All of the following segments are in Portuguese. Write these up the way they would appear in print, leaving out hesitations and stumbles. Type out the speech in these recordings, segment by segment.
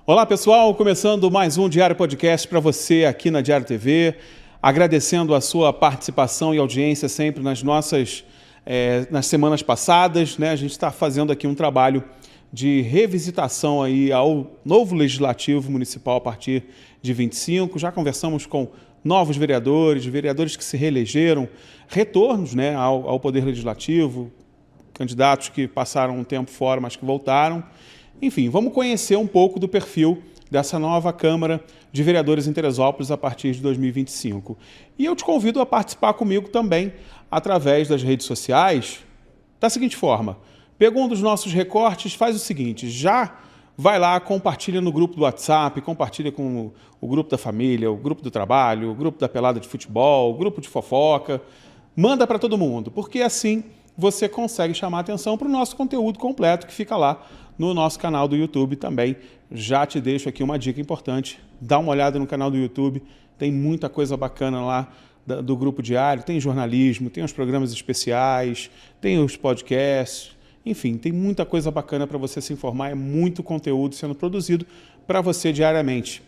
Olá pessoal, começando mais um Diário Podcast para você aqui na Diário TV, agradecendo a sua participação e audiência sempre nas semanas passadas, né? A gente está fazendo aqui um trabalho de revisitação aí ao novo Legislativo Municipal a partir de 25, já conversamos com novos vereadores que se reelegeram, retornos, né, ao Poder Legislativo, candidatos que passaram um tempo fora, mas que voltaram. Enfim, vamos conhecer um pouco do perfil dessa nova Câmara de Vereadores em Teresópolis a partir de 2025. E eu te convido a participar comigo também através das redes sociais da seguinte forma: pega um dos nossos recortes, faz o seguinte, já vai lá, compartilha no grupo do WhatsApp, compartilha com o grupo da família, o grupo do trabalho, o grupo da pelada de futebol, o grupo de fofoca, manda para todo mundo, porque assim você consegue chamar atenção para o nosso conteúdo completo que fica lá no nosso canal do YouTube também. Já te deixo aqui uma dica importante, dá uma olhada no canal do YouTube, tem muita coisa bacana lá do Grupo Diário, tem jornalismo, tem os programas especiais, tem os podcasts, enfim, tem muita coisa bacana para você se informar, é muito conteúdo sendo produzido para você diariamente.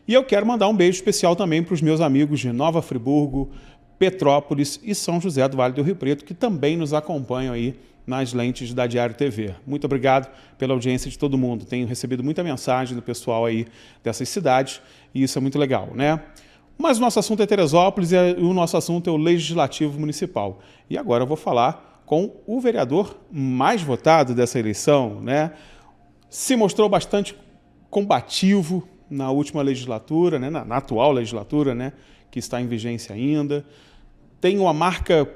E eu quero mandar um beijo especial também para os meus amigos de Nova Friburgo, Petrópolis e São José do Vale do Rio Preto, que também nos acompanham aí nas lentes da Diário TV. Muito obrigado pela audiência de todo mundo. Tenho recebido muita mensagem do pessoal aí dessas cidades e isso é muito legal, né? Mas o nosso assunto é Teresópolis e o nosso assunto é o Legislativo Municipal. E agora eu vou falar com o vereador mais votado dessa eleição, né? Se mostrou bastante combativo na última legislatura, né? Na atual legislatura, né? Que está em vigência ainda. Tem uma marca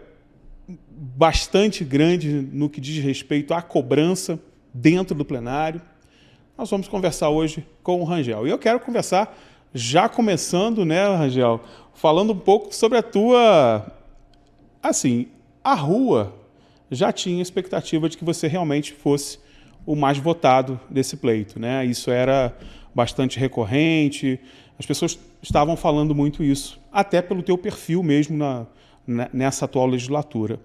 bastante grande no que diz respeito à cobrança dentro do plenário. Nós vamos conversar hoje com o Rangel. E eu quero conversar, já começando, né, Rangel, falando um pouco sobre a tua... Assim, a rua já tinha expectativa de que você realmente fosse o mais votado desse pleito, né? Isso era bastante recorrente, as pessoas estavam falando muito isso, até pelo teu perfil mesmo nessa atual legislatura.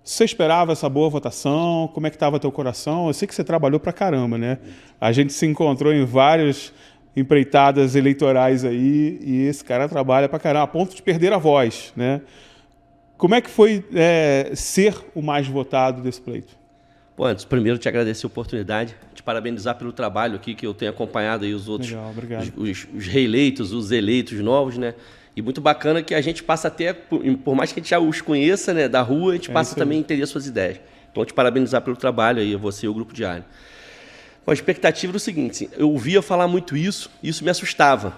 Você esperava essa boa votação? Como é que estava teu coração? Eu sei que você trabalhou pra caramba, né? A gente se encontrou em várias empreitadas eleitorais aí e esse cara trabalha pra caramba, a ponto de perder a voz, né? Como é que foi ser o mais votado desse pleito? Bom, antes, primeiro te agradecer a oportunidade, te parabenizar pelo trabalho aqui que eu tenho acompanhado aí os outros, legal, obrigado. Os reeleitos, os eleitos novos, né? E muito bacana que a gente passa até, por mais que a gente já os conheça, né, da rua, a gente passa também a entender as suas ideias. Então, te parabenizar pelo trabalho aí, você e o Grupo Diário. Bom, a expectativa era o seguinte, eu ouvia falar muito isso, e isso me assustava.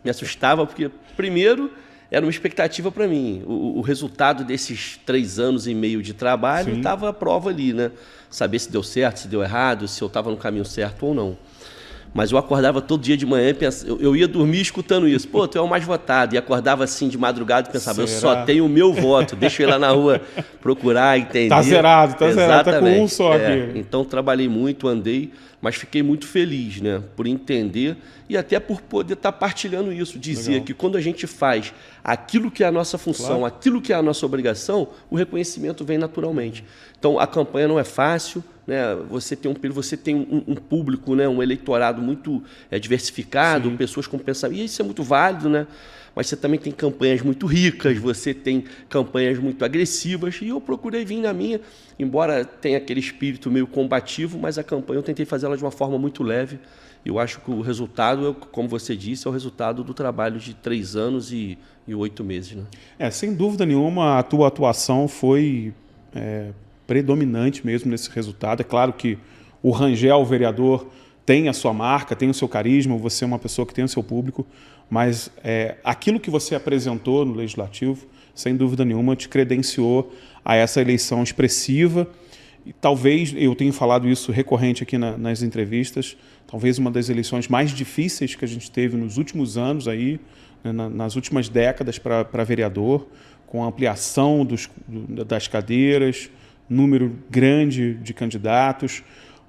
Me assustava porque, primeiro, era uma expectativa para mim. O resultado desses 3 anos e meio de trabalho estava à prova ali, né? Saber se deu certo, se deu errado, se eu estava no caminho certo ou não. Mas eu acordava todo dia de manhã e pensava, eu ia dormir escutando isso. Pô, tu é o mais votado. E acordava assim de madrugada e pensava, eu só tenho o meu voto. Deixa eu ir lá na rua procurar, entender. Tá zerado, tá com um só aqui. Então trabalhei muito, andei, mas fiquei muito feliz, né? Por entender e até por poder estar partilhando isso. Dizer que quando a gente faz aquilo que é a nossa função, aquilo que é a nossa obrigação, o reconhecimento vem naturalmente. Então a campanha não é fácil, né? Você tem um público, né? Um eleitorado muito diversificado, pessoas com pensamento, e isso é muito válido, né? Mas você também tem campanhas muito ricas, você tem campanhas muito agressivas, e eu procurei vir na minha, embora tenha aquele espírito meio combativo, mas a campanha eu tentei fazer ela de uma forma muito leve. Eu acho que o resultado, como você disse, é o resultado do trabalho de 3 anos e 8 meses. Né? Sem dúvida nenhuma, a tua atuação foi predominante mesmo nesse resultado. É claro que o Rangel, o vereador, tem a sua marca, tem o seu carisma, você é uma pessoa que tem o seu público, mas aquilo que você apresentou no Legislativo, sem dúvida nenhuma, te credenciou a essa eleição expressiva. E talvez, eu tenho falado isso recorrente aqui nas entrevistas, talvez uma das eleições mais difíceis que a gente teve nos últimos anos, aí, né, nas últimas décadas para vereador, com a ampliação das cadeiras, número grande de candidatos,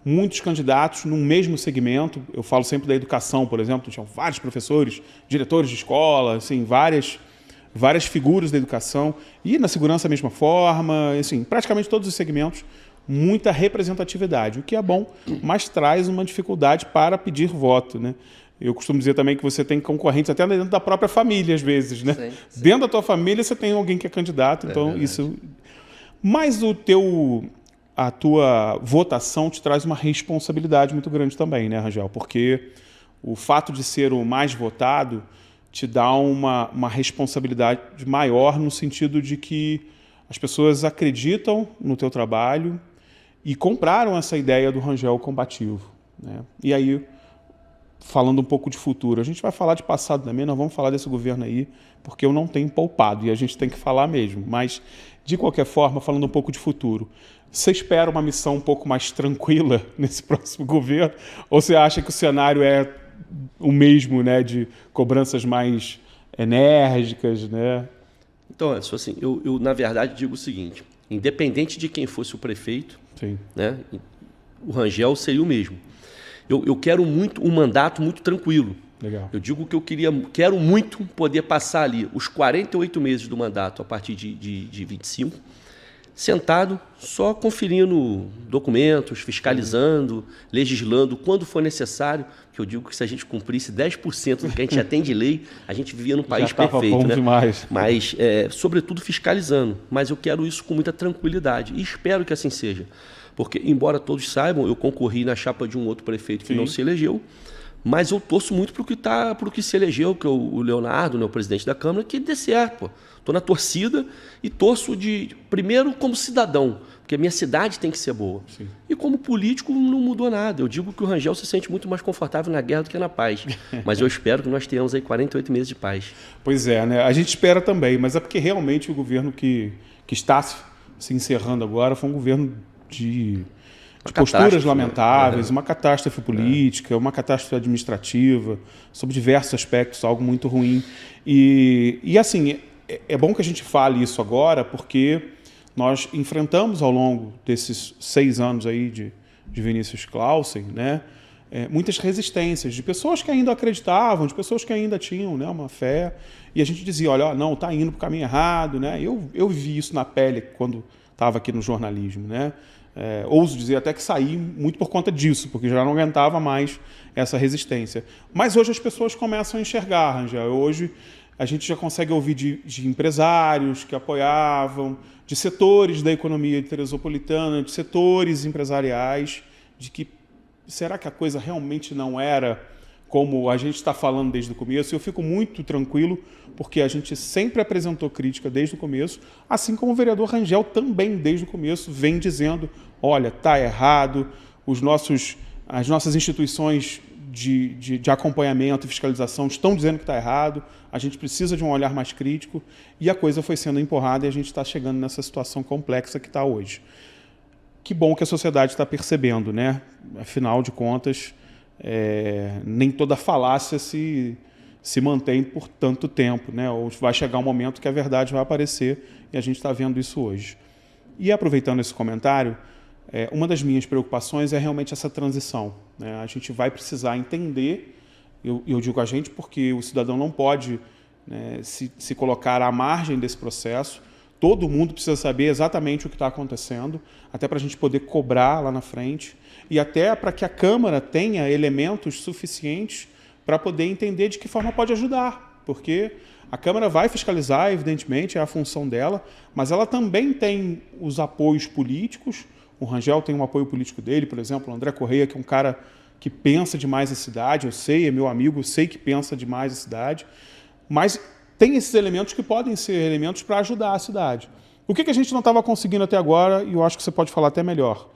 muitos candidatos no mesmo segmento. Eu falo sempre da educação, por exemplo, tinham vários professores, diretores de escola, assim, várias figuras da educação, e na segurança da mesma forma, assim, praticamente todos os segmentos, muita representatividade, o que é bom, mas traz uma dificuldade para pedir voto, né? Eu costumo dizer também que você tem concorrentes até dentro da própria família, às vezes, né? Sim. Dentro da tua família você tem alguém que é candidato, então isso... Mas a tua votação te traz uma responsabilidade muito grande também, né, Rangel? Porque o fato de ser o mais votado te dá uma responsabilidade maior no sentido de que as pessoas acreditam no teu trabalho e compraram essa ideia do Rangel combativo, né? E aí, falando um pouco de futuro, a gente vai falar de passado também, nós vamos falar desse governo aí, porque eu não tenho poupado e a gente tem que falar mesmo. Mas, de qualquer forma, falando um pouco de futuro, você espera uma missão um pouco mais tranquila nesse próximo governo? Ou você acha que o cenário é o mesmo, né, de cobranças mais enérgicas, né? Então, Edson, assim, eu na verdade digo o seguinte, independente de quem fosse o prefeito, sim, né, o Rangel seria o mesmo. Eu quero muito um mandato muito tranquilo. Legal. Eu digo que quero muito poder passar ali os 48 meses do mandato a partir de 25, sentado, só conferindo documentos, fiscalizando, legislando quando for necessário, que eu digo que se a gente cumprisse 10% do que a gente já tem de lei, a gente vivia num país perfeito, bom, né? Demais. Mas, sobretudo, fiscalizando. Mas eu quero isso com muita tranquilidade e espero que assim seja. Porque, embora todos saibam, eu concorri na chapa de um outro prefeito que não se elegeu, mas eu torço muito para o que se elegeu, que é o Leonardo, né, o presidente da Câmara, que dê certo. Estou na torcida e torço primeiro como cidadão, porque a minha cidade tem que ser boa. Sim. E como político não mudou nada. Eu digo que o Rangel se sente muito mais confortável na guerra do que na paz. Mas eu espero que nós tenhamos aí 48 meses de paz. Pois é, né? A gente espera também, mas é porque realmente o governo que está se encerrando agora foi um governo de posturas lamentáveis, uma catástrofe política, uma catástrofe administrativa, sob diversos aspectos, algo muito ruim. E assim, é bom que a gente fale isso agora, porque nós enfrentamos ao longo desses 6 anos aí de Vinícius Clausen, né, muitas resistências de pessoas que ainda acreditavam, de pessoas que ainda tinham, né, uma fé, e a gente dizia, olha, não, está indo para o caminho errado, né? Eu vivi isso na pele quando estava aqui no jornalismo, né? Ouso dizer até que saí muito por conta disso, porque já não aguentava mais essa resistência. Mas hoje as pessoas começam a enxergar, Rangel. Hoje a gente já consegue ouvir de empresários que apoiavam, de setores da economia teresopolitana, de setores empresariais, de que será que a coisa realmente não era como a gente está falando desde o começo? Eu fico muito tranquilo, porque a gente sempre apresentou crítica desde o começo, assim como o vereador Rangel também, desde o começo, vem dizendo, olha, está errado, as nossas instituições de acompanhamento e fiscalização estão dizendo que está errado, a gente precisa de um olhar mais crítico, e a coisa foi sendo empurrada e a gente está chegando nessa situação complexa que está hoje. Que bom que a sociedade está percebendo, né? Afinal de contas, nem toda falácia se mantém por tanto tempo, né? Ou vai chegar um momento que a verdade vai aparecer, e a gente está vendo isso hoje. E aproveitando esse comentário, uma das minhas preocupações é realmente essa transição, né? A gente vai precisar entender, eu digo a gente porque o cidadão não pode, né, se colocar à margem desse processo. Todo mundo precisa saber exatamente o que está acontecendo, até para a gente poder cobrar lá na frente, e até para que a Câmara tenha elementos suficientes para poder entender de que forma pode ajudar, porque a Câmara vai fiscalizar, evidentemente, é a função dela, mas ela também tem os apoios políticos. O Rangel tem um apoio político dele, por exemplo, o André Correia, que é um cara que pensa demais a cidade, eu sei, é meu amigo, eu sei que pensa demais a cidade, mas tem esses elementos que podem ser elementos para ajudar a cidade. O que a gente não estava conseguindo até agora, e eu acho que você pode falar até melhor,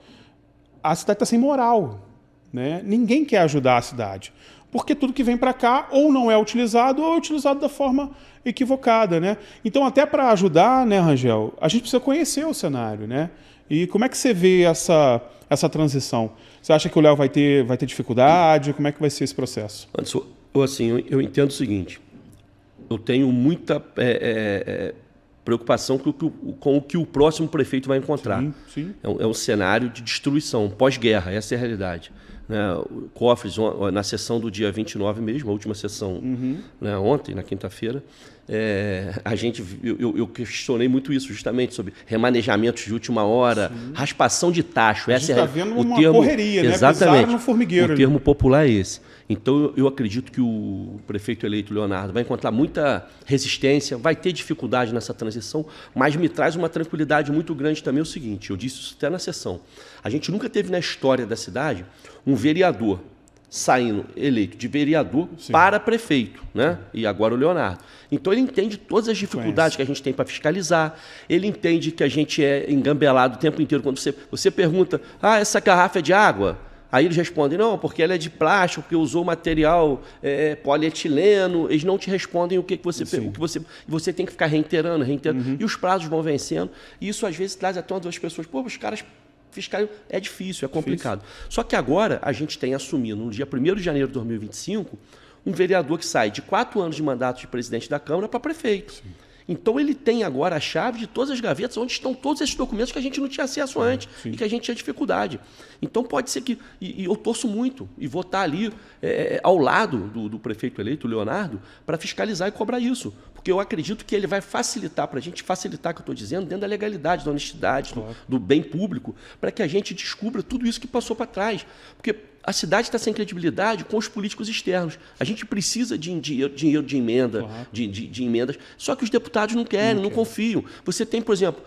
a cidade está sem moral, né? Ninguém quer ajudar a cidade, porque tudo que vem para cá ou não é utilizado ou é utilizado da forma equivocada, né? Então, até para ajudar, né, Rangel, a gente precisa conhecer o cenário, né? E como é que você vê essa transição? Você acha que o Léo vai ter dificuldade? Como é que vai ser esse processo? Anderson, eu entendo o seguinte, eu tenho muita preocupação com o que o próximo prefeito vai encontrar. Sim, sim. É um cenário de destruição, pós-guerra, essa é a realidade. Né? Cofres, na sessão do dia 29 mesmo, a última sessão, né, ontem, na quinta-feira, eu questionei muito isso, justamente, sobre remanejamentos de última hora, raspação de tacho. A gente está vendo uma correria, né? Exatamente. No formigueiro. O termo popular é esse. Então, eu acredito que o prefeito eleito, Leonardo, vai encontrar muita resistência, vai ter dificuldade nessa transição, mas me traz uma tranquilidade muito grande também o seguinte, eu disse isso até na sessão, a gente nunca teve na história da cidade um vereador saindo eleito de vereador para prefeito, né? E agora o Leonardo. Então ele entende todas as dificuldades que a gente tem para fiscalizar, ele entende que a gente é engambelado o tempo inteiro. Quando você pergunta, essa garrafa é de água? Aí eles respondem, não, porque ela é de plástico, porque usou material polietileno. Eles não te respondem o que você tem que ficar reiterando. E os prazos vão vencendo. E isso, às vezes, traz até uma das pessoas, os caras fiscais é difícil, é complicado. Só que agora a gente tem assumido, no dia 1º de janeiro de 2025, um vereador que sai de 4 anos de mandato de presidente da Câmara para prefeito. Sim. Então, ele tem agora a chave de todas as gavetas onde estão todos esses documentos que a gente não tinha acesso antes e que a gente tinha dificuldade. Então, pode ser que... E eu torço muito e vou estar ali ao lado do prefeito eleito, Leonardo, para fiscalizar e cobrar isso. Porque eu acredito que ele vai facilitar, para a gente facilitar o que eu estou dizendo, dentro da legalidade, da honestidade, do bem público, para que a gente descubra tudo isso que passou para trás. Porque a cidade está sem credibilidade com os políticos externos. A gente precisa de dinheiro de emenda, de emendas, só que os deputados não querem, não confiam. Você tem, por exemplo,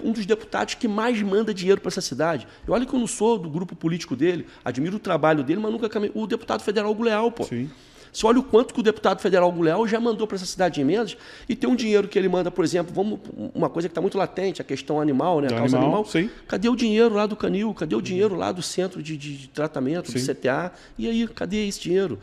um dos deputados que mais manda dinheiro para essa cidade. Olha que eu não sou do grupo político dele, admiro o trabalho dele, mas nunca caminhei. O deputado federal Hugo Leal, pô. Sim. Você olha o quanto que o deputado federal Hugo Leal já mandou para essa cidade de emendas e tem um dinheiro que ele manda, por exemplo, uma coisa que está muito latente, a questão animal, né? A causa animal. Sim. Cadê o dinheiro lá do Canil? Cadê o dinheiro lá do centro de tratamento, do CTA? E aí, cadê esse dinheiro?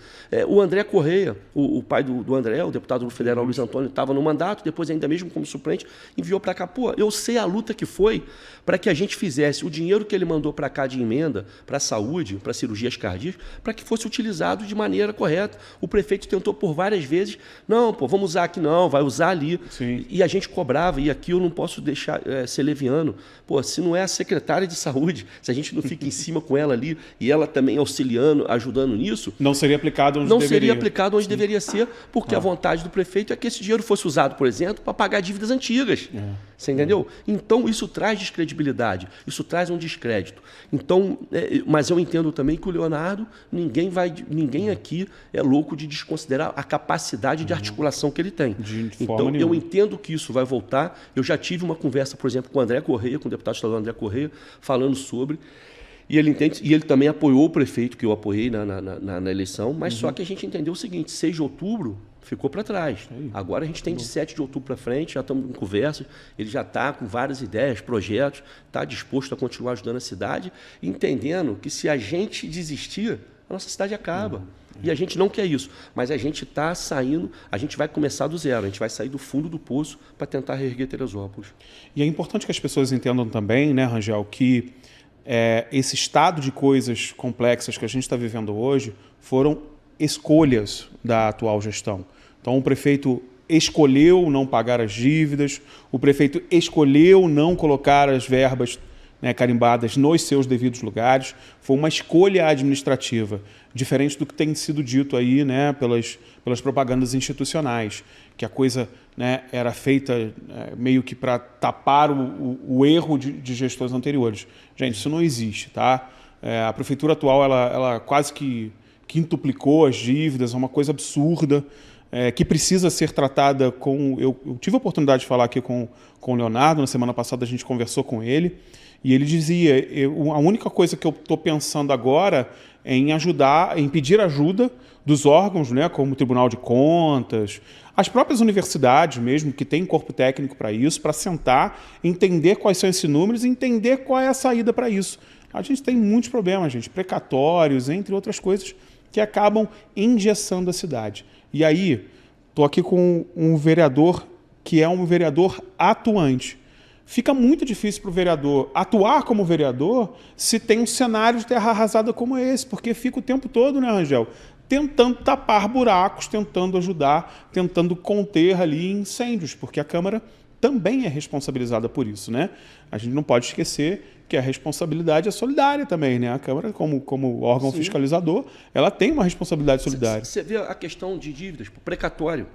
O André Correia, o pai do André, o deputado federal Luiz Antônio, estava no mandato, depois ainda mesmo como suplente, enviou para cá. Pô, eu sei a luta que foi para que a gente fizesse o dinheiro que ele mandou para cá de emenda, para a saúde, para cirurgias cardíacas, para que fosse utilizado de maneira correta. O prefeito tentou por várias vezes, não, vamos usar aqui não, vai usar ali. Sim. E a gente cobrava, e aqui eu não posso deixar ser leviano. Se não é a secretária de saúde, se a gente não fica em cima com ela ali, e ela também auxiliando, ajudando nisso... Não seria aplicado onde deveria. Não seria aplicado onde deveria ser, porque a vontade do prefeito é que esse dinheiro fosse usado, por exemplo, para pagar dívidas antigas. Você entendeu? Então, isso traz descredibilidade, isso traz um descrédito. Então, mas eu entendo também que o Leonardo, ninguém aqui é louco de desconsiderar a capacidade de articulação que ele tem. Então, eu entendo que isso vai voltar. Eu já tive uma conversa, por exemplo, com o André Correia, com o deputado estadual André Correia, falando sobre... E ele entende, e ele também apoiou o prefeito, que eu apoiei na eleição, mas só que a gente entendeu o seguinte, 6 de outubro ficou para trás. Agora a gente tem de 7 de outubro para frente, já estamos em conversa, ele já está com várias ideias, projetos, está disposto a continuar ajudando a cidade, entendendo que se a gente desistir, a nossa cidade acaba. E a gente não quer isso, mas a gente está saindo, a gente vai começar do zero, a gente vai sair do fundo do poço para tentar reerguer Teresópolis. E é importante que as pessoas entendam também, né, Rangel, que esse estado de coisas complexas que a gente está vivendo hoje foram escolhas da atual gestão. Então, o prefeito escolheu não pagar as dívidas, o prefeito escolheu não colocar as verbas carimbadas nos seus devidos lugares. Foi uma escolha administrativa, diferente do que tem sido dito aí, pelas propagandas institucionais, que a coisa era feita meio que para tapar o erro de gestões anteriores. Gente, isso não existe, tá? A prefeitura atual ela quase que quintuplicou as dívidas, é uma coisa absurda, que precisa ser tratada com... Eu tive a oportunidade de falar aqui com o Leonardo, na semana passada a gente conversou com ele, e ele dizia, a única coisa que eu estou pensando agora é em pedir ajuda dos órgãos, como o Tribunal de Contas, as próprias universidades mesmo, que têm corpo técnico para isso, para sentar, entender quais são esses números e entender qual é a saída para isso. A gente tem muitos problemas, gente, precatórios, entre outras coisas, que acabam engessando a cidade. E aí, estou aqui com um vereador que é um vereador atuante. Fica muito difícil para o vereador atuar como vereador se tem um cenário de terra arrasada como esse, porque fica o tempo todo, né, Rangel, tentando tapar buracos, tentando ajudar, tentando conter ali incêndios, porque a Câmara também é responsabilizada por isso, né? A gente não pode esquecer que a responsabilidade é solidária também, né? A Câmara, como órgão fiscalizador, ela tem uma responsabilidade solidária. Você vê a questão de dívidas, precatório.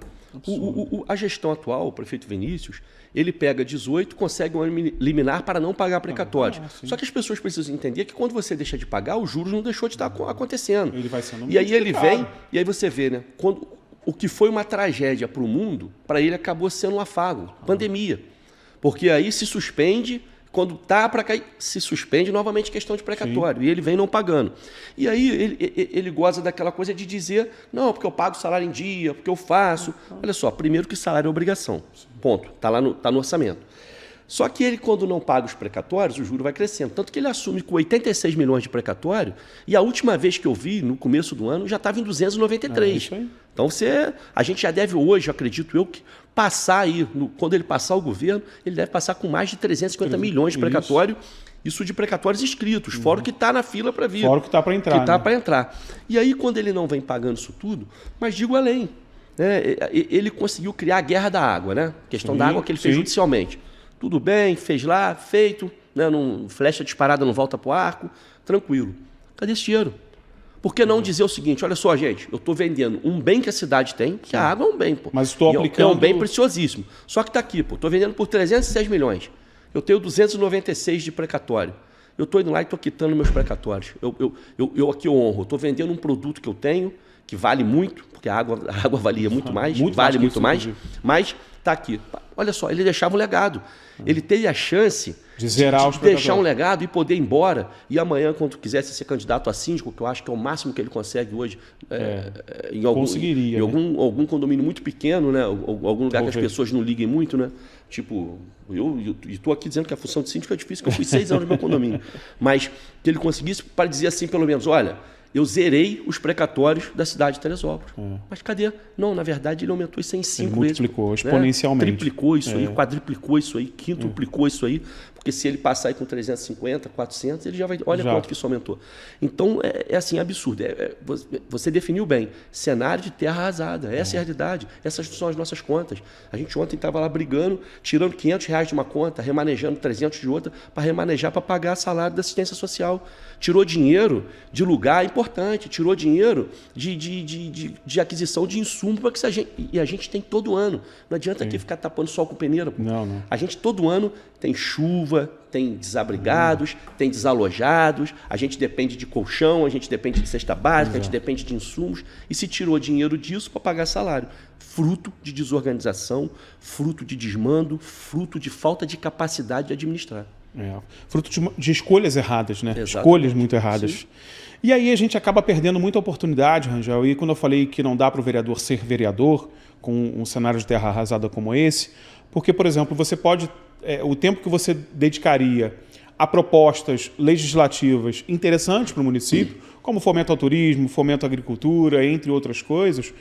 A gestão atual, o prefeito Vinícius, ele pega 18, consegue um liminar para não pagar precatórios. Só que as pessoas precisam entender que quando você deixa de pagar, os juros não deixou de estar acontecendo. Ele vai sendo e aí ele vem, e aí você vê, né? Quando o que foi uma tragédia para o mundo, para ele acabou sendo um afago, pandemia. Porque aí se suspende, quando está para cair, se suspende novamente questão de precatório. Sim. E ele vem não pagando. E aí ele goza daquela coisa de dizer, não, porque eu pago o salário em dia, porque eu faço. Olha só, primeiro que salário é obrigação. Ponto. Está lá no orçamento. Só que ele, quando não paga os precatórios, o juro vai crescendo. Tanto que ele assume com 86 milhões de precatório, e a última vez que eu vi, no começo do ano, já estava em 293. Então a gente já deve hoje, acredito eu, que passar aí, quando ele passar o governo, ele deve passar com mais de 350 milhões de precatório, isso de precatórios inscritos, fora o que está na fila para vir. Fora o que está para entrar. Que está para entrar. E aí, quando ele não vem pagando isso tudo, mas digo além, né, ele conseguiu criar a guerra da água, né? A questão da água que ele fez judicialmente. Tudo bem, fez lá, feito, né, flecha disparada não volta para o arco, tranquilo. Cadê esse dinheiro? Por que não dizer o seguinte, olha só, gente, eu estou vendendo um bem que a cidade tem, que a água é um bem, pô. Mas estou aplicando... É um bem preciosíssimo. Só que está aqui, pô, estou vendendo por 306 milhões. Eu tenho 296 de precatório. Eu estou indo lá e estou quitando meus precatórios. Eu aqui honro, eu estou vendendo um produto que eu tenho, que vale muito, porque a água valia muito mais, vale muito mais, mas está aqui. Olha só, ele deixava um legado. Ele teve a chance de zerar os deixar um legado e poder ir embora. E amanhã, quando quisesse ser candidato a síndico, que eu acho que é o máximo que ele consegue hoje, em algum condomínio muito pequeno, né? Algum lugar que as pessoas não liguem muito, né? Tipo, eu estou aqui dizendo que a função de síndico é difícil, que eu fui 6 anos no meu condomínio. Mas que ele conseguisse para dizer assim, pelo menos, olha, eu zerei os precatórios da cidade de Teresópolis. Mas cadê? Não, na verdade, ele aumentou isso em 5 vezes. Multiplicou exponencialmente. Né? Triplicou isso aí, quadriplicou isso aí, quintuplicou isso aí. Porque se ele passar aí com 350, 400, ele já vai... Olha quanto que isso aumentou. Então, é assim, absurdo. Você definiu bem. Cenário de terra arrasada. Essa é a realidade. Essas são as nossas contas. A gente ontem estava lá brigando, tirando R$500 de uma conta, remanejando 300 de outra, para remanejar, para pagar salário da assistência social. Tirou dinheiro de lugar importante, tirou dinheiro de aquisição de insumo para que a gente tem todo ano. Não adianta aqui ficar tapando sol com peneira. Pô. Não. A gente todo ano tem chuva, tem desabrigados, tem desalojados, a gente depende de colchão, a gente depende de cesta básica, a gente depende de insumos, e se tirou dinheiro disso para pagar salário. Fruto de desorganização, fruto de desmando, fruto de falta de capacidade de administrar. Fruto de escolhas erradas, né? Exatamente. Escolhas muito erradas. Sim. E aí a gente acaba perdendo muita oportunidade, Rangel. E quando eu falei que não dá para o vereador ser vereador com um cenário de terra arrasada como esse, porque, por exemplo, você pode... o tempo que você dedicaria a propostas legislativas interessantes para o município, como fomento ao turismo, fomento à agricultura, entre outras coisas,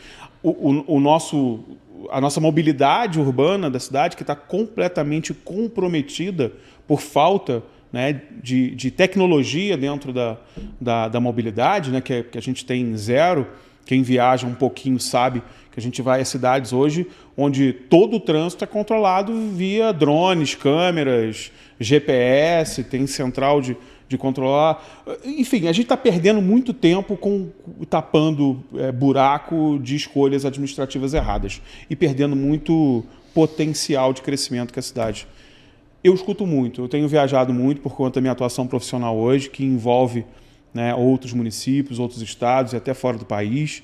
a nossa mobilidade urbana da cidade, que está completamente comprometida por falta, né, de tecnologia dentro da mobilidade, né, que a gente tem zero. Quem viaja um pouquinho sabe que a gente vai a cidades hoje onde todo o trânsito é controlado via drones, câmeras, GPS, tem central de controlar. Enfim, a gente está perdendo muito tempo tapando buraco de escolhas administrativas erradas e perdendo muito potencial de crescimento que a cidade. Eu escuto muito, eu tenho viajado muito por conta da minha atuação profissional hoje, que envolve, né, outros municípios, outros estados e até fora do país.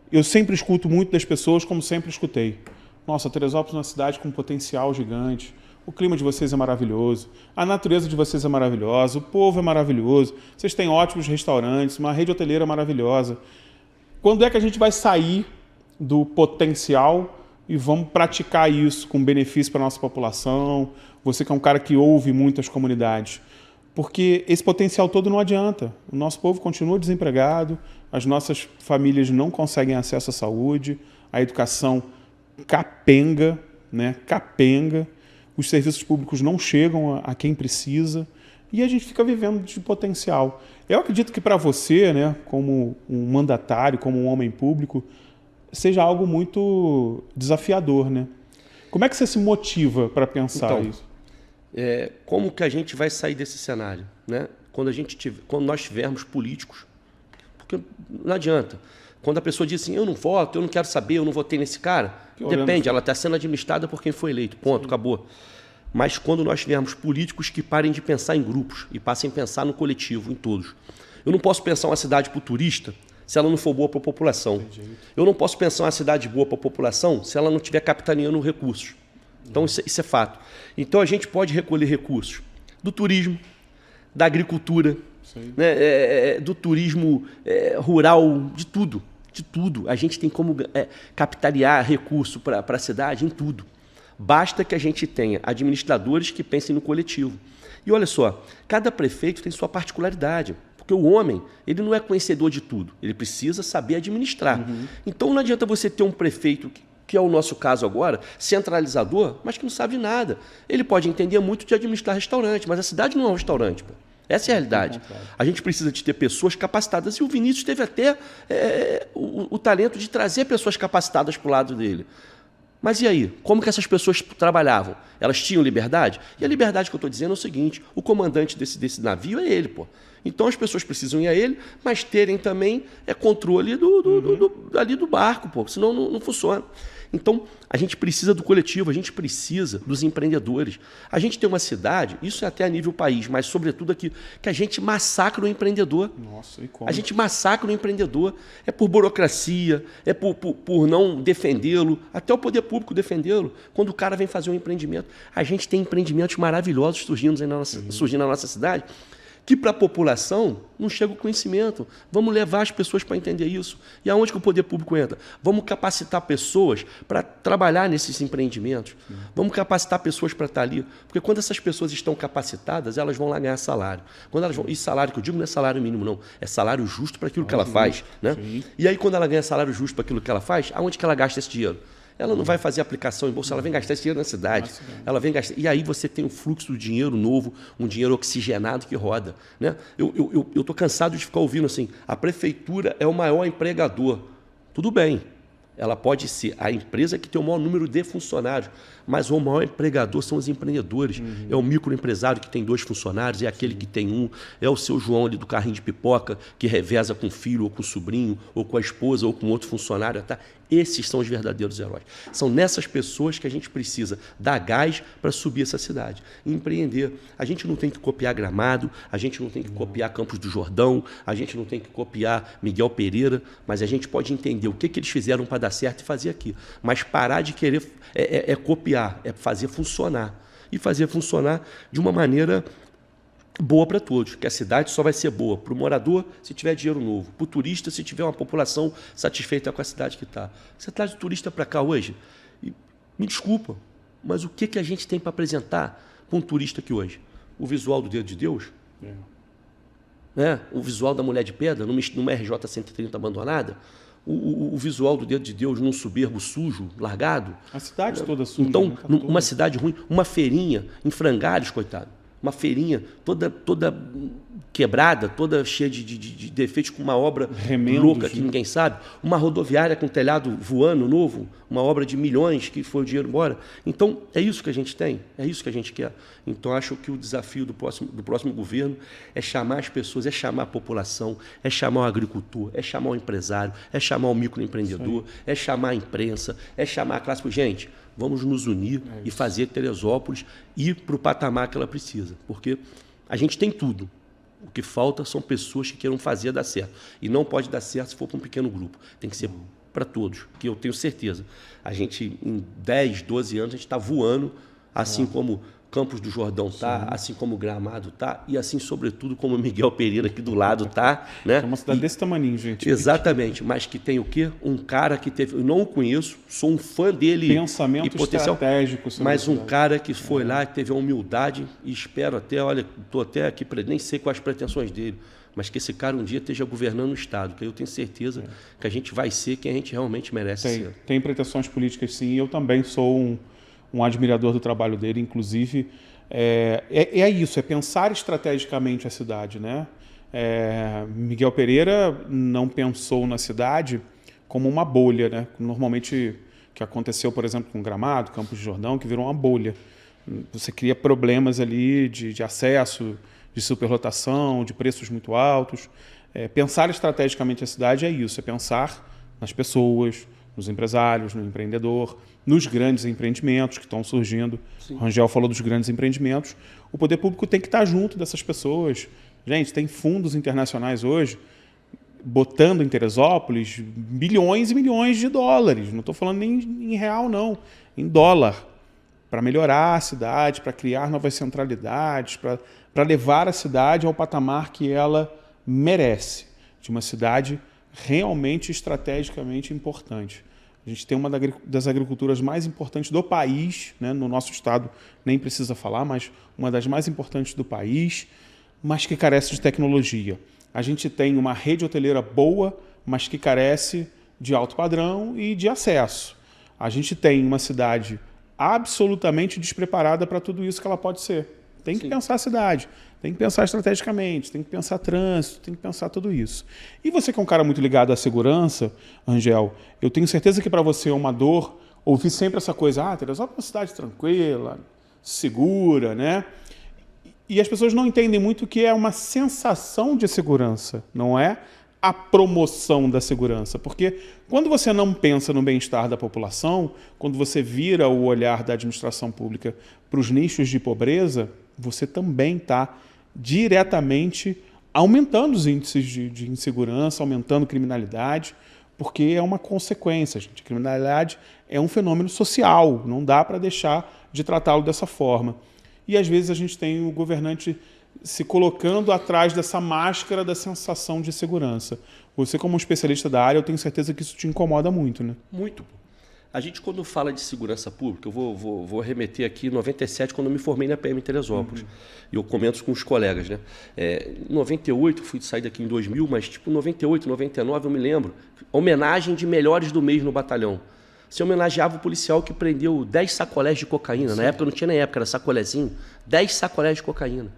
Eu sempre escuto muito das pessoas, como sempre escutei. Nossa, Teresópolis é uma cidade com um potencial gigante. O clima de vocês é maravilhoso. A natureza de vocês é maravilhosa. O povo é maravilhoso. Vocês têm ótimos restaurantes, uma rede hoteleira maravilhosa. Quando é que a gente vai sair do potencial e vamos praticar isso com benefício para a nossa população? Você que é um cara que ouve muitas comunidades. Porque esse potencial todo não adianta. O nosso povo continua desempregado, as nossas famílias não conseguem acesso à saúde, a educação capenga, né? Capenga, os serviços públicos não chegam a quem precisa e a gente fica vivendo de potencial. Eu acredito que para você, né, como um mandatário, como um homem público, seja algo muito desafiador, né? Como é que você se motiva para pensar isso? Como que a gente vai sair desse cenário, né? Quando nós tivermos políticos, porque não adianta. Quando a pessoa diz assim, eu não voto, eu não quero saber, eu não votei nesse cara, depende, ela está sendo administrada por quem foi eleito, ponto, acabou. Mas quando nós tivermos políticos que parem de pensar em grupos e passem a pensar no coletivo, em todos. Eu não posso pensar uma cidade para o turista se ela não for boa para a população. Eu não posso pensar uma cidade boa para a população se ela não estiver capitaneando recursos. Então isso é fato. Então a gente pode recolher recursos do turismo, da agricultura, né, do turismo rural, de tudo. De tudo. A gente tem como capitanear recurso para a cidade em tudo. Basta que a gente tenha administradores que pensem no coletivo. E olha só, cada prefeito tem sua particularidade. Porque o homem, ele não é conhecedor de tudo. Ele precisa saber administrar. Então não adianta você ter um prefeito, que é o nosso caso agora, centralizador, mas que não sabe nada. Ele pode entender muito de administrar restaurante, mas a cidade não é um restaurante. Pô. Essa é a realidade. A gente precisa de ter pessoas capacitadas. E o Vinícius teve até o talento de trazer pessoas capacitadas para o lado dele. Mas e aí? Como que essas pessoas trabalhavam? Elas tinham liberdade? E a liberdade que eu estou dizendo é o seguinte, o comandante desse navio é ele, pô. Então as pessoas precisam ir a ele, mas terem também controle ali do barco, pô, senão não funciona. Então a gente precisa do coletivo, a gente precisa dos empreendedores. A gente tem uma cidade, isso é até a nível país, mas sobretudo aqui, que a gente massacra o empreendedor. Nossa, e como? A gente massacra o empreendedor. É por burocracia, é por não defendê-lo, até o poder público defendê-lo. Quando o cara vem fazer um empreendimento. A gente tem empreendimentos maravilhosos surgindo na nossa cidade, que para a população não chega o conhecimento. Vamos levar as pessoas para entender isso. E aonde que o poder público entra? Vamos capacitar pessoas para trabalhar nesses empreendimentos. Vamos capacitar pessoas para estar ali. Porque quando essas pessoas estão capacitadas, elas vão lá ganhar salário. Quando elas vão, e salário que eu digo não é salário mínimo, não. É salário justo para aquilo que ela faz. Né? E aí, quando ela ganha salário justo para aquilo que ela faz, aonde que ela gasta esse dinheiro? Ela não vai fazer aplicação em bolsa, ela vem gastar esse dinheiro na cidade. Ela vem gastar. E aí você tem um fluxo de dinheiro novo, um dinheiro oxigenado que roda. Né? Eu estou cansado de ficar ouvindo assim, a prefeitura é o maior empregador. Tudo bem, ela pode ser a empresa que tem o maior número de funcionários, mas o maior empregador são os empreendedores. É o microempresário que tem 2 funcionários, é aquele que tem 1, é o seu João ali do carrinho de pipoca, que reveza com o filho, ou com o sobrinho, ou com a esposa, ou com outro funcionário. Tá? Esses são os verdadeiros heróis. São nessas pessoas que a gente precisa dar gás para subir essa cidade. E empreender. A gente não tem que copiar Gramado, a gente não tem que copiar Campos do Jordão, a gente não tem que copiar Miguel Pereira, mas a gente pode entender o que eles fizeram para dar certo e fazer aqui. Mas parar de querer copiar, é fazer funcionar. E fazer funcionar de uma maneira boa para todos, que a cidade só vai ser boa para o morador se tiver dinheiro novo, para o turista se tiver uma população satisfeita com a cidade que está. Você traz o turista para cá hoje, e, me desculpa, mas o que a gente tem para apresentar para um turista aqui hoje? O visual do Dedo de Deus? O visual da Mulher de Pedra, numa RJ 130 abandonada? O visual do Dedo de Deus num soberbo sujo, largado? A cidade toda suja. Então, né? uma cidade ruim, uma feirinha em frangalhos, coitado. Uma feirinha toda quebrada, toda cheia de defeitos, com uma obra louca que ninguém sabe. Uma rodoviária com telhado voando novo, uma obra de milhões que foi o dinheiro embora. Então, é isso que a gente tem, é isso que a gente quer. Então, acho que o desafio do próximo governo é chamar as pessoas, é chamar a população, é chamar o agricultor, é chamar o empresário, é chamar o microempreendedor, é chamar a imprensa, é chamar a classe. Gente, vamos nos unir e fazer Teresópolis ir para o patamar que ela precisa. Porque a gente tem tudo. O que falta são pessoas que queiram fazer dar certo. E não pode dar certo se for para um pequeno grupo. Tem que ser para todos, que eu tenho certeza. A gente, em 10, 12 anos, a gente está voando, assim como Campos do Jordão está, assim como Gramado está, e assim, sobretudo, como Miguel Pereira aqui do lado está. Né? É uma cidade desse tamaninho, gente. Exatamente, mas que tem o quê? Um cara que teve... Eu não o conheço, sou um fã dele. Pensamento e potencial, estratégico. Mas um cara que foi lá, que teve a humildade, e espero até, olha, estou até aqui, nem sei quais as pretensões dele, mas que esse cara um dia esteja governando o Estado, que eu tenho certeza que a gente vai ser quem a gente realmente merece ser. Tem pretensões políticas, sim, e eu também sou um admirador do trabalho dele, inclusive é isso, é pensar estrategicamente a cidade, né? Miguel Pereira não pensou na cidade como uma bolha, né? Normalmente, que aconteceu, por exemplo, com Gramado, Campos de Jordão, que virou uma bolha. Você cria problemas ali de acesso, de superlotação, de preços muito altos. Pensar estrategicamente a cidade é isso, é pensar nas pessoas, nos empresários, no empreendedor, nos grandes empreendimentos que estão surgindo. Sim. O Rangel falou dos grandes empreendimentos. O poder público tem que estar junto dessas pessoas. Gente, tem fundos internacionais hoje botando em Teresópolis bilhões e milhões de dólares. Não estou falando nem em real, não. Em dólar. Para melhorar a cidade, para criar novas centralidades, para levar a cidade ao patamar que ela merece. De uma cidade realmente estrategicamente importante. A gente tem uma das agriculturas mais importantes do país, né? No nosso estado nem precisa falar, mas uma das mais importantes do país, mas que carece de tecnologia. A gente tem uma rede hoteleira boa, mas que carece de alto padrão e de acesso. A gente tem uma cidade absolutamente despreparada para tudo isso que ela pode ser. Tem que pensar a cidade, tem que pensar estrategicamente, tem que pensar trânsito, tem que pensar tudo isso. E você que é um cara muito ligado à segurança, Angel, eu tenho certeza que para você é uma dor ouvir sempre essa coisa, Teresópolis é uma cidade tranquila, segura, né? E as pessoas não entendem muito o que é uma sensação de segurança, não é a promoção da segurança. Porque quando você não pensa no bem-estar da população, quando você vira o olhar da administração pública para os nichos de pobreza, você também está diretamente aumentando os índices de insegurança, aumentando criminalidade, porque é uma consequência, gente. A criminalidade é um fenômeno social, não dá para deixar de tratá-lo dessa forma. E às vezes a gente tem o governante se colocando atrás dessa máscara da sensação de segurança. Você, como um especialista da área, eu tenho certeza que isso te incomoda muito, né? Muito. A gente, quando fala de segurança pública, eu vou remeter aqui em 97, quando eu me formei na PM em Teresópolis. E eu comento com os colegas, né? Em 98, fui sair daqui em 2000, mas tipo 98, 99, eu me lembro. Homenagem de melhores do mês no batalhão. Você homenageava o policial que prendeu 10 sacolés de cocaína. Sim. Na época não tinha nem época, era sacolézinho. 10 sacolés de cocaína.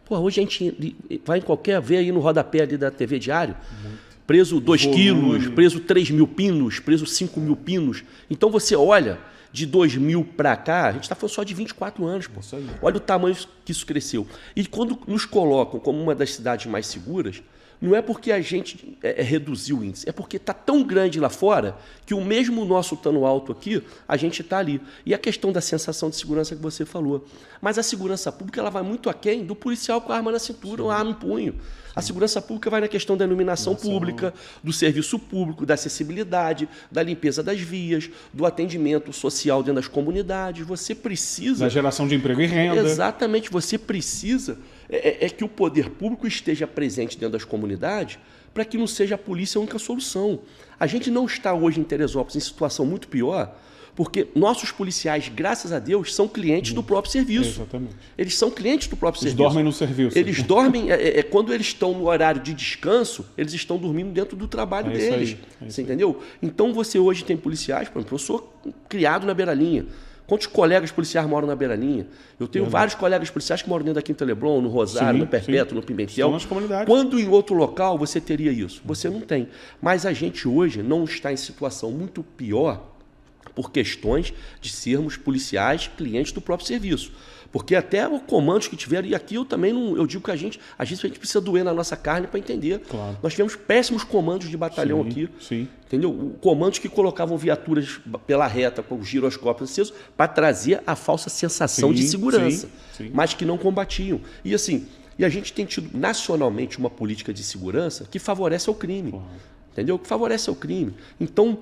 Pô, hoje a gente vai em qualquer, vê aí no rodapé ali da TV Diário, preso 2 quilos, preso 3 mil pinos, preso 5 mil pinos. Então você olha, de 2000 para cá, a gente está falando só de 24 anos. Pô. Olha o tamanho que isso cresceu. E quando nos colocam como uma das cidades mais seguras, não é porque a gente reduziu o índice, é porque está tão grande lá fora que o mesmo nosso estando alto aqui, a gente está ali. E a questão da sensação de segurança que você falou. Mas a segurança pública ela vai muito aquém do policial com a arma na cintura ou a arma em punho. Sim. A segurança pública vai na questão da iluminação pública, do serviço público, da acessibilidade, da limpeza das vias, do atendimento social dentro das comunidades. Você precisa... Da geração de emprego e renda. Exatamente. Você precisa... É que o poder público esteja presente dentro das comunidades para que não seja a polícia a única solução. A gente não está hoje em Teresópolis em situação muito pior porque nossos policiais, graças a Deus, são clientes do próprio serviço. Exatamente. Eles são clientes do próprio serviço. Eles dormem no serviço. Eles dormem... quando eles estão no horário de descanso, eles estão dormindo dentro do trabalho deles. Você entendeu? Então você hoje tem policiais, por exemplo, eu sou criado na beira-linha. Quantos colegas policiais moram na beira-linha? Eu tenho vários colegas policiais que moram dentro da Quinta Leblon, no Rosário, no Perpétuo, no Pimentel. Nas comunidades. Quando em outro local você teria isso? Você não tem. Mas a gente hoje não está em situação muito pior por questões de sermos policiais clientes do próprio serviço. Porque até os comandos que tiveram, e aqui eu também não, eu digo que a gente precisa doer na nossa carne para entender. Claro. Nós tivemos péssimos comandos de batalhão aqui. Sim. Entendeu? Comandos que colocavam viaturas pela reta, com os giroscópios acesos, para trazer a falsa sensação de segurança, mas que não combatiam. E assim, a gente tem tido nacionalmente uma política de segurança que favorece ao crime. Claro. Entendeu? Que favorece ao crime. Então,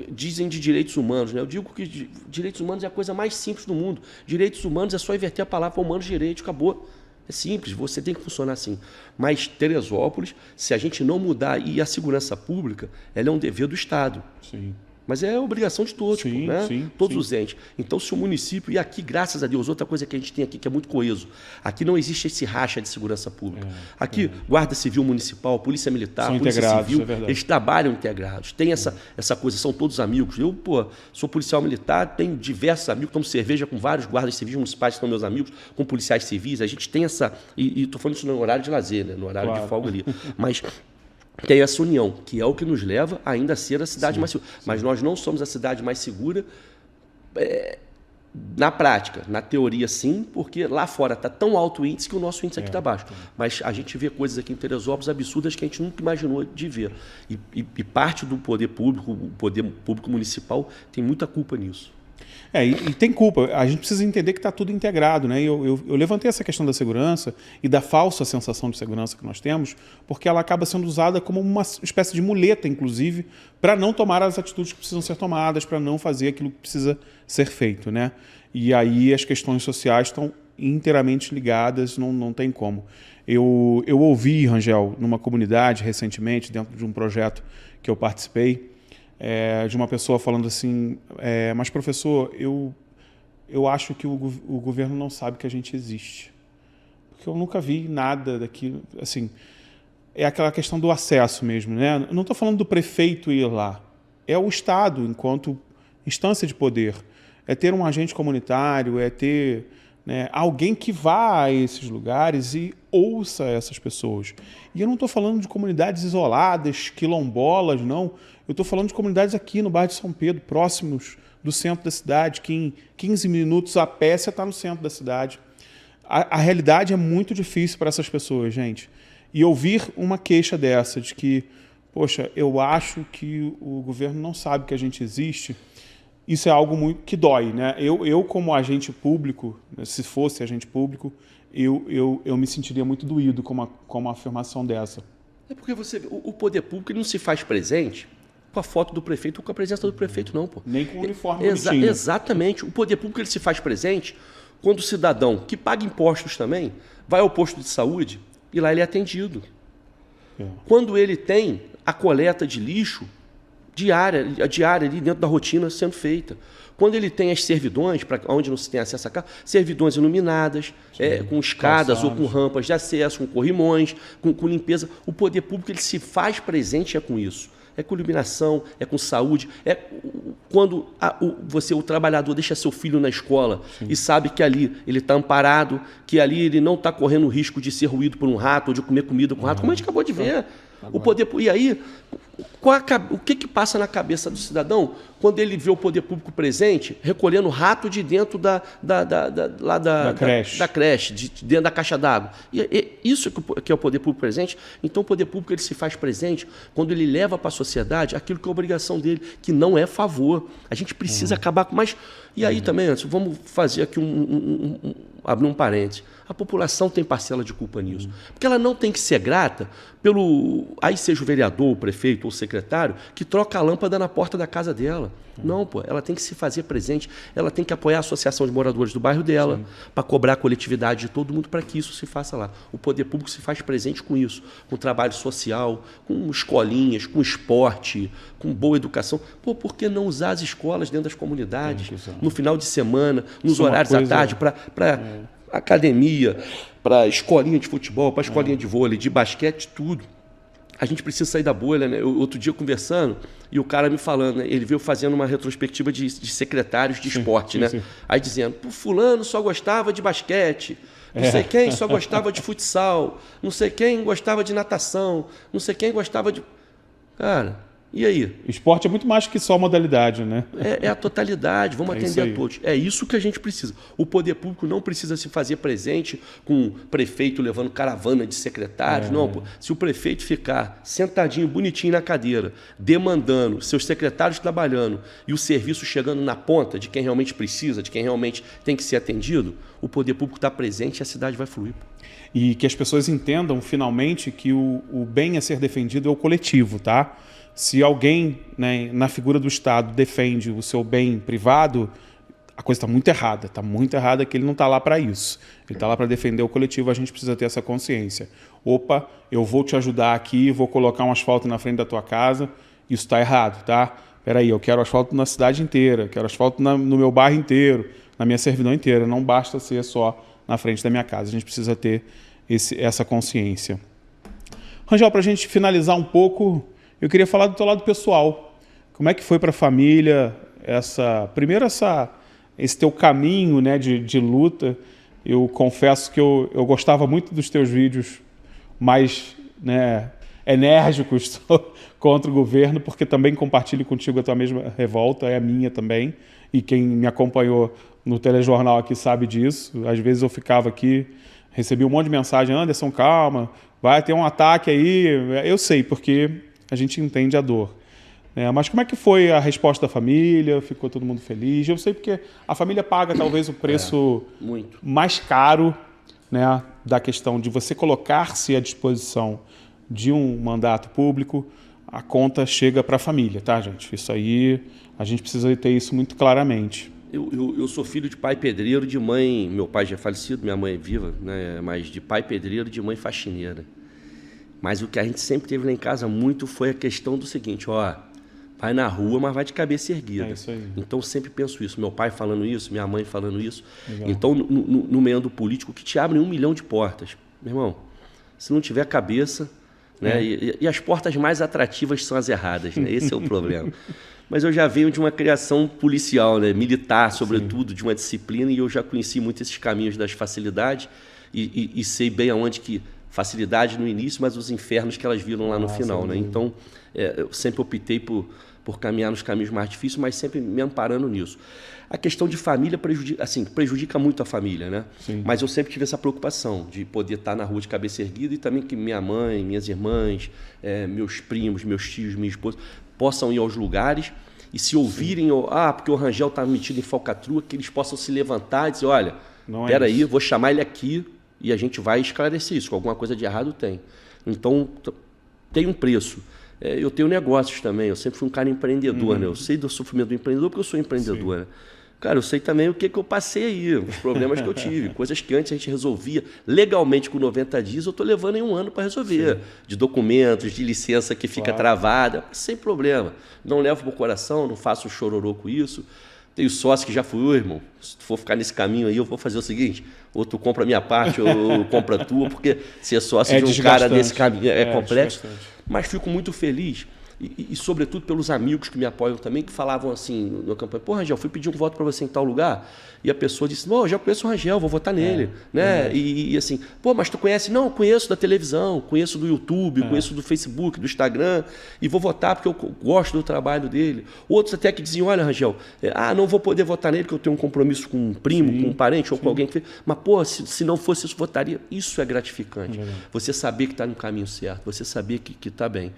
dizem de direitos humanos, né? Eu digo que direitos humanos é a coisa mais simples do mundo. Direitos humanos é só inverter a palavra humanos direito, acabou. É simples, você tem que funcionar assim. Mas Teresópolis, se a gente não mudar, e a segurança pública, ela é um dever do Estado. Sim. Mas é obrigação de todos, né? Todos os entes. Então, se o município, e aqui, graças a Deus, outra coisa que a gente tem aqui que é muito coeso, aqui não existe esse racha de segurança pública. Aqui, Guarda Civil Municipal, Polícia Militar, são Polícia Civil, eles trabalham integrados. Tem essa coisa, são todos amigos. Eu, sou policial militar, tenho diversos amigos, tomo cerveja com vários guardas civis municipais que são meus amigos, com policiais civis. A gente tem essa... E estou falando isso no horário de lazer, né? No horário de folga ali. Mas... tem essa união, que é o que nos leva ainda a ser a cidade mais segura. Mas nós não somos a cidade mais segura Na prática, na teoria sim, porque lá fora está tão alto o índice que o nosso índice aqui está baixo. Mas a gente vê coisas aqui em Teresópolis absurdas que a gente nunca imaginou de ver. E parte do poder público, o poder público municipal, tem muita culpa nisso. E tem culpa. A gente precisa entender que está tudo integrado, né? Eu levantei essa questão da segurança e da falsa sensação de segurança que nós temos, porque ela acaba sendo usada como uma espécie de muleta, inclusive, para não tomar as atitudes que precisam ser tomadas, para não fazer aquilo que precisa ser feito, né? E aí as questões sociais estão inteiramente ligadas, não tem como. Eu ouvi, Rangel, numa comunidade recentemente, dentro de um projeto que eu participei, de uma pessoa falando assim, mas professor, eu acho que o governo não sabe que a gente existe. Porque eu nunca vi nada daquilo, assim, é aquela questão do acesso mesmo, né? Eu não estou falando do prefeito ir lá, é o Estado enquanto instância de poder, é ter um agente comunitário, é ter, né, alguém que vá a esses lugares e ouça essas pessoas. E eu não estou falando de comunidades isoladas, quilombolas, não. Eu estou falando de comunidades aqui no bairro de São Pedro, próximos do centro da cidade, que em 15 minutos a pé você está no centro da cidade. A realidade é muito difícil para essas pessoas, gente. E ouvir uma queixa dessa, de que, poxa, eu acho que o governo não sabe que a gente existe, isso é algo muito que dói, né? Eu como agente público, se fosse agente público, eu me sentiria muito doído com uma afirmação dessa. É porque você vê, o poder público ele não se faz presente com a foto do prefeito ou com a presença do prefeito, não, pô. Nem com o uniforme bonitinho. Exatamente. O poder público ele se faz presente quando o cidadão, que paga impostos também, vai ao posto de saúde e lá ele é atendido. Quando ele tem a coleta de lixo diária ali dentro da rotina sendo feita. Quando ele tem as servidões, onde não se tem acesso a carro, servidões iluminadas, com escadas ou com rampas de acesso, com corrimões, com limpeza, o poder público ele se faz presente com isso. É com iluminação, é com saúde, é quando o trabalhador deixa seu filho na escola e sabe que ali ele está amparado, que ali ele não está correndo o risco de ser roído por um rato ou de comer comida com rato, como a gente acabou de ver. O poder, e aí, o que passa na cabeça do cidadão quando ele vê o poder público presente recolhendo rato de dentro da creche, de dentro da caixa d'água? Isso que é o poder público presente. Então, o poder público ele se faz presente quando ele leva para a sociedade aquilo que é obrigação dele, que não é favor. A gente precisa acabar com mais. E aí também, antes, vamos fazer aqui abrir um parênteses. A população tem parcela de culpa nisso. Porque ela não tem que ser grata aí seja o vereador, o prefeito ou o secretário, que troca a lâmpada na porta da casa dela. Não, pô, ela tem que se fazer presente, ela tem que apoiar a associação de moradores do bairro dela, para cobrar a coletividade de todo mundo para que isso se faça lá. O poder público se faz presente com isso, com trabalho social, com escolinhas, com esporte, com boa educação. Pô, por que não usar as escolas dentro das comunidades, no final de semana, nos horários da tarde, para academia, para escolinha de futebol, para escolinha de vôlei, de basquete, tudo. A gente precisa sair da bolha, né? Outro dia conversando, e o cara me falando, né? Ele veio fazendo uma retrospectiva de secretários de esporte, né? Sim. Aí dizendo, fulano só gostava de basquete, não sei quem só gostava de futsal, não sei quem gostava de natação, não sei quem gostava de... Cara... E aí? Esporte é muito mais que só modalidade, né? É a totalidade, vamos atender a todos. É isso que a gente precisa. O poder público não precisa se fazer presente com o prefeito levando caravana de secretários. Não, pô. Se o prefeito ficar sentadinho, bonitinho na cadeira, demandando, seus secretários trabalhando e o serviço chegando na ponta de quem realmente precisa, de quem realmente tem que ser atendido, o poder público está presente e a cidade vai fluir. E que as pessoas entendam, finalmente, que o bem a ser defendido é o coletivo, tá? Se alguém, né, na figura do Estado, defende o seu bem privado, a coisa está muito errada. Está muito errada que ele não está lá para isso. Ele está lá para defender o coletivo, a gente precisa ter essa consciência. Opa, eu vou te ajudar aqui, vou colocar um asfalto na frente da tua casa, isso está errado, tá? Peraí, eu quero asfalto na cidade inteira, quero asfalto no meu bairro inteiro, na minha servidão inteira. Não basta ser só na frente da minha casa. A gente precisa ter essa consciência. Rangel, para a gente finalizar um pouco... Eu queria falar do teu lado pessoal. Como é que foi para a família esse teu caminho, né, de luta? Eu confesso que eu gostava muito dos teus vídeos mais, né, enérgicos contra o governo, porque também compartilho contigo a tua mesma revolta, é a minha também, e quem me acompanhou no telejornal aqui sabe disso. Às vezes eu ficava aqui, recebi um monte de mensagem: Anderson, calma, vai ter um ataque aí. Eu sei, porque a gente entende a dor. Mas como é que foi a resposta da família? Ficou todo mundo feliz? Eu sei porque a família paga talvez o preço muito mais caro, né, da questão de você colocar-se à disposição de um mandato público. A conta chega para a família, tá, gente? Isso aí, a gente precisa ter isso muito claramente. Eu sou filho de pai pedreiro, de mãe... Meu pai já é falecido, minha mãe é viva, né? Mas de pai pedreiro e de mãe faxineira. Mas o que a gente sempre teve lá em casa muito foi a questão do seguinte: vai na rua, mas vai de cabeça erguida. É isso aí. Então eu sempre penso isso. Meu pai falando isso, minha mãe falando isso. Legal. Então, no meio do político, que te abre 1 milhão de portas. Meu irmão, se não tiver cabeça... né? E as portas mais atrativas são as erradas, né? Esse é o problema. Mas eu já venho de uma criação policial, né? Militar, sobretudo, de uma disciplina, e eu já conheci muito esses caminhos das facilidades e sei bem aonde que facilidade no início, mas os infernos que elas viram lá no final, né? Então, eu sempre optei por caminhar nos caminhos mais difíceis, mas sempre me amparando nisso. A questão de família prejudica muito a família, né? Sim. Mas eu sempre tive essa preocupação de poder estar na rua de cabeça erguida, e também que minha mãe, minhas irmãs, meus primos, meus tios, minha esposa possam ir aos lugares e se ouvirem, porque o Rangel está metido em falcatrua, que eles possam se levantar e dizer: olha, espera aí, vou chamar ele aqui e a gente vai esclarecer isso, que alguma coisa de errado tem. Então, tem um preço. Eu tenho negócios também, eu sempre fui um cara empreendedor, né? Eu sei do sofrimento do empreendedor porque eu sou empreendedor, né? Cara, eu sei também o que eu passei aí, os problemas que eu tive, coisas que antes a gente resolvia legalmente com 90 dias, eu estou levando em 1 ano para resolver, de documentos, de licença que fica travada, sem problema. Não levo para o coração, não faço chororô com isso. Tenho sócio que já fui: irmão, se tu for ficar nesse caminho aí, eu vou fazer o seguinte: ou tu compra a minha parte, ou compra a tua, porque ser sócio de um cara desse caminho é complexo. Mas fico muito feliz. E, sobretudo, pelos amigos que me apoiam também, que falavam assim na campanha: pô, Rangel, fui pedir um voto para você em tal lugar, e a pessoa disse: não, eu já conheço o Rangel, vou votar nele. Né? E assim: pô, mas tu conhece? Não, eu conheço da televisão, conheço do YouTube, conheço do Facebook, do Instagram, e vou votar porque eu gosto do trabalho dele. Outros até que diziam: olha, Rangel, não vou poder votar nele porque eu tenho um compromisso com um primo, com um parente, ou com alguém que fez. Mas, pô, se não fosse isso, votaria. Isso é gratificante. Você saber que está no caminho certo, você saber que está bem.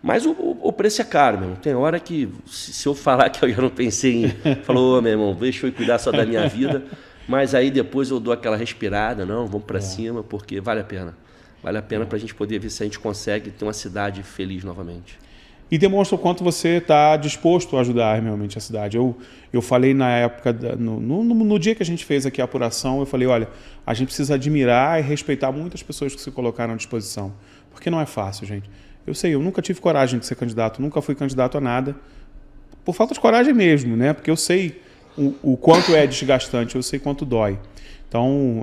Mas o preço é caro, meu irmão. Tem hora que, se eu falar que eu já não pensei em... Falou: meu irmão, deixa eu cuidar só da minha vida. Mas aí depois eu dou aquela respirada: não, vamos para cima, porque vale a pena. Vale a pena para a gente poder ver se a gente consegue ter uma cidade feliz novamente. E demonstra o quanto você está disposto a ajudar realmente a cidade. Eu falei na época, no dia que a gente fez aqui a apuração, eu falei: olha, a gente precisa admirar e respeitar muitas pessoas que se colocaram à disposição. Porque não é fácil, gente. Eu sei, eu nunca tive coragem de ser candidato, nunca fui candidato a nada, por falta de coragem mesmo, né? Porque eu sei o quanto é desgastante, eu sei quanto dói. Então,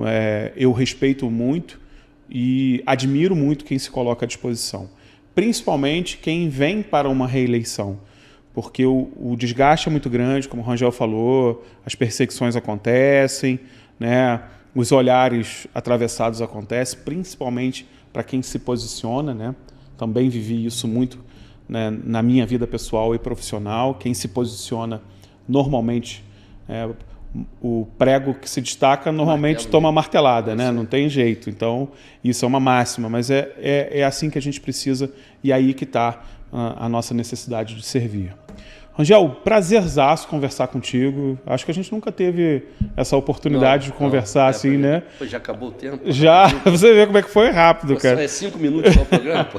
eu respeito muito e admiro muito quem se coloca à disposição. Principalmente quem vem para uma reeleição, porque o desgaste é muito grande, como o Rangel falou, as perseguições acontecem, né? Os olhares atravessados acontecem, principalmente para quem se posiciona, né? Também vivi isso muito, né, na minha vida pessoal e profissional. Quem se posiciona normalmente, o prego que se destaca normalmente toma martelada, né? Não tem jeito. Então, isso é uma máxima, mas é assim que a gente precisa, e aí que está a nossa necessidade de servir. Rangel, prazerzaço conversar contigo. Acho que a gente nunca teve essa oportunidade de conversar assim, né? Já acabou o tempo? Já, você vê como é que foi rápido, cara. Só 5 minutos só o programa, pô.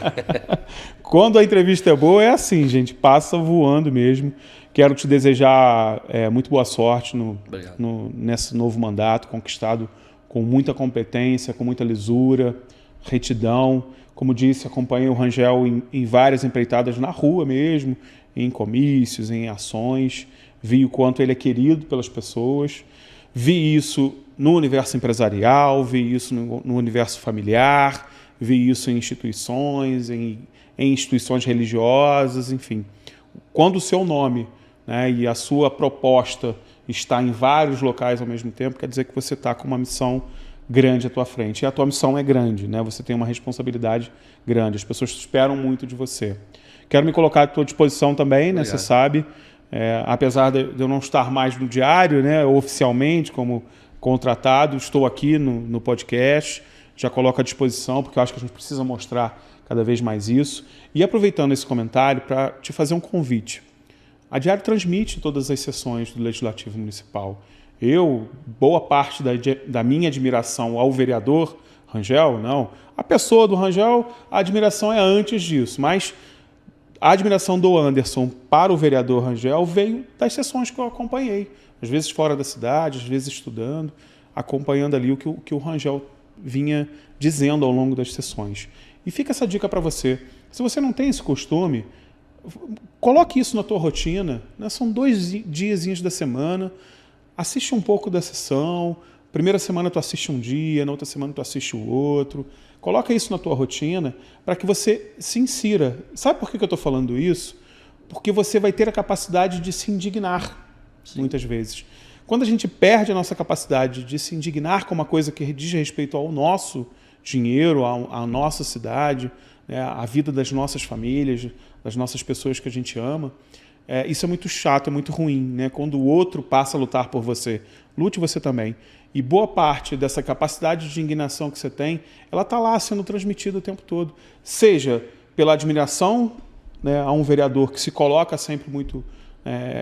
Quando a entrevista é boa, é assim, gente, passa voando mesmo. Quero te desejar muito boa sorte nesse novo mandato, conquistado com muita competência, com muita lisura, retidão. Como disse, acompanhei o Rangel em várias empreitadas na rua mesmo, em comícios, em ações. Vi o quanto ele é querido pelas pessoas. Vi isso no universo empresarial, vi isso no universo familiar, vi isso em instituições, em instituições religiosas, enfim. Quando o seu nome, né, e a sua proposta está em vários locais ao mesmo tempo, quer dizer que você está com uma missão grande à tua frente. E a tua missão é grande, né? Você tem uma responsabilidade grande. As pessoas esperam muito de você. Quero me colocar à tua disposição também, né? Você sabe, apesar de eu não estar mais no Diário, né, oficialmente, como contratado, estou aqui no podcast, já coloco à disposição, porque eu acho que a gente precisa mostrar cada vez mais isso. E aproveitando esse comentário para te fazer um convite. A Diário transmite todas as sessões do Legislativo Municipal. Boa parte da minha admiração ao vereador Rangel, não. A pessoa do Rangel, a admiração é antes disso, mas a admiração do Anderson para o vereador Rangel veio das sessões que eu acompanhei. Às vezes fora da cidade, às vezes estudando, acompanhando ali o que o Rangel vinha dizendo ao longo das sessões. E fica essa dica para você. Se você não tem esse costume, coloque isso na tua rotina, né? São 2 diazinhos da semana, assiste um pouco da sessão, primeira semana tu assiste um dia, na outra semana tu assiste o outro. Coloca isso na tua rotina para que você se insira. Sabe por que eu estou falando isso? Porque você vai ter a capacidade de se indignar, muitas vezes. Quando a gente perde a nossa capacidade de se indignar com uma coisa que diz respeito ao nosso dinheiro, à nossa cidade, né, à vida das nossas famílias, das nossas pessoas que a gente ama, isso é muito chato, é muito ruim, né? Quando o outro passa a lutar por você, lute você também. E boa parte dessa capacidade de indignação que você tem, ela está lá sendo transmitida o tempo todo. Seja pela admiração, né, a um vereador que se coloca sempre muito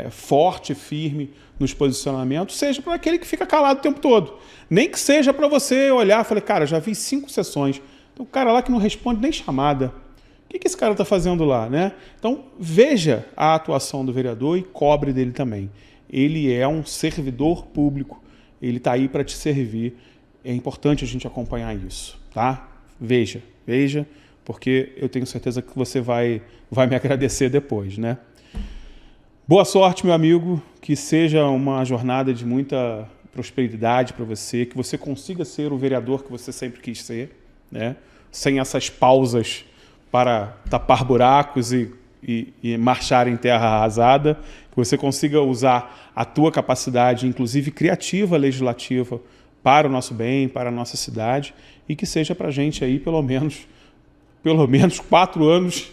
forte, firme nos posicionamentos, seja para aquele que fica calado o tempo todo. Nem que seja para você olhar e falar, cara, já vi 5 sessões. Tem um cara lá que não responde nem chamada. O que esse cara está fazendo lá, né? Então, veja a atuação do vereador e cobre dele também. Ele é um servidor público. Ele está aí para te servir. É importante a gente acompanhar isso, tá? Veja, porque eu tenho certeza que você vai me agradecer depois, né? Boa sorte, meu amigo. Que seja uma jornada de muita prosperidade para você, que você consiga ser o vereador que você sempre quis ser, né? Sem essas pausas para tapar buracos e marchar em terra arrasada, que você consiga usar a tua capacidade, inclusive criativa, legislativa, para o nosso bem, para a nossa cidade, e que seja para a gente aí pelo menos 4 anos,